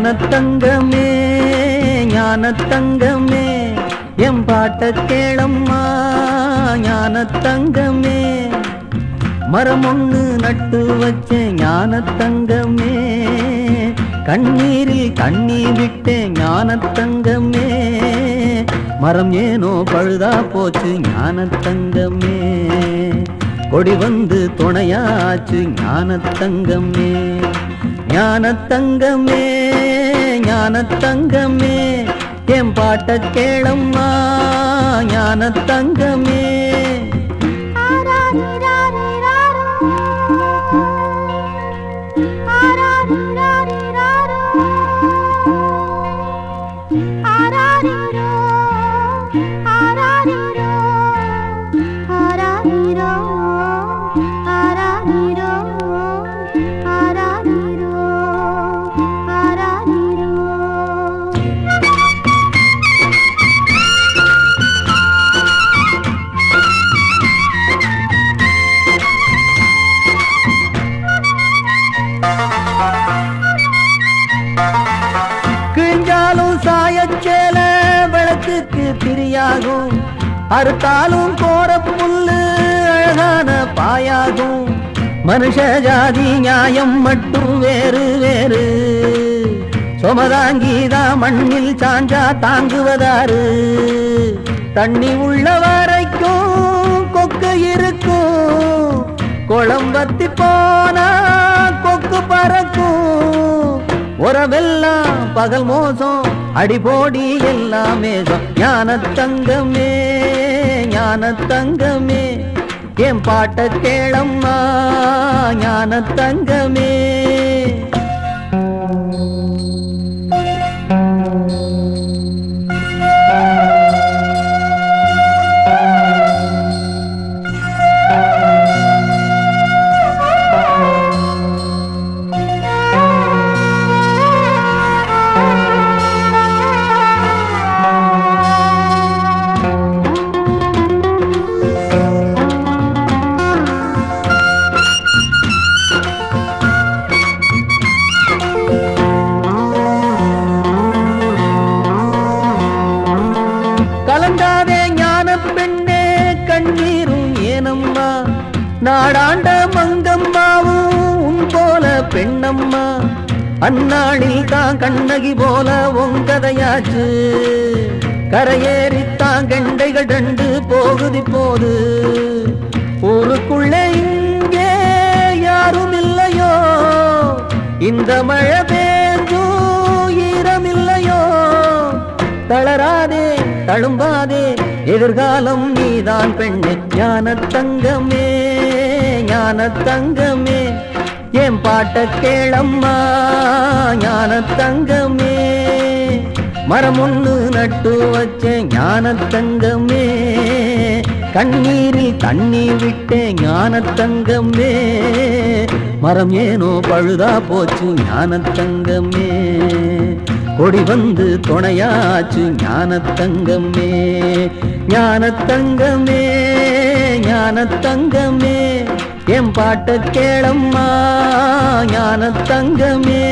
ஞானத்தங்கமே ஞானத்தங்கமே M பாட்ட கேளம்மா ஞானத்தங்கமே மரம் ஒண்ணு நட்டு வச்ச ஞானத்தங்கமே கண்ணீரில் கண்ணீர் விட்டே ஞானத்தங்கமே மரம் ஏனோ பழுதா போச்சு ஞானத்தங்கமே கொடி வந்து துணையாச்சு ஞானத்தங்கமே ஞானத்தங்கமே ஞானத்தங்கமே என் பாட்ட கேளம்மா ஞானத்தங்கமே கிழிஞ்சாலும் சாயச்சேல விளக்குக்கு திரியாகும் அறுத்தாலும் போற புல்லு அழகான பாயாகும் மனுஷ ஜாதி நியாயம் மட்டும் வேறு வேறு சொமதாங்கீதா மண்ணில் சாஞ்சா தாங்குவதாரு தண்ணி உள்ள வரைக்கும் கொக்கு இருக்கும் குளம்பத்தி போனா கொக்கு பறக்கும் உறவெல்லாம் பகல் மோசம் அடிபோடி எல்லாமே ஞானத்தங்கமே ஞானத்தங்கமே என் பாட்ட கேளம்மா ஞானத்தங்கமே கலங்காதே ஞான பெண்ணே கண்ணீரும் ஏனம்மா நாடாண்ட மங்கம்மாவும் உன் போல பெண்ணம்மா அந்நாளில் தான் கண்ணகி போல உங்கதையாச்சு கரையேறித்தான் கெண்டைகள் ரெண்டு போகுதி போது ஊருக்குள்ளே இங்கே யாரும் இல்லையோ இந்த மழை பேஞ்சும் ஈரமில்லையோ தளராதே தழும்பாதே எதிர்காலம் நீதான் பெண்ணே ஞானத்தங்கமே ஞானத்தங்கமே என் பாட்ட கேளம்மா ஞானத்தங்கமே மரம் ஒண்ணு நட்டு வச்ச ஞானத்தங்கமே கண்ணீரில் தண்ணீர் விட்டே ஞானத்தங்கமே மரம் ஏனோ பழுதா போச்சு ஞானத்தங்கமே கொடி வந்து துணையாச்சு ஞானத்தங்கமே ஞானத்தங்கமே ஞானத்தங்கமே என் பாட்ட கேளம்மா ஞானத்தங்கமே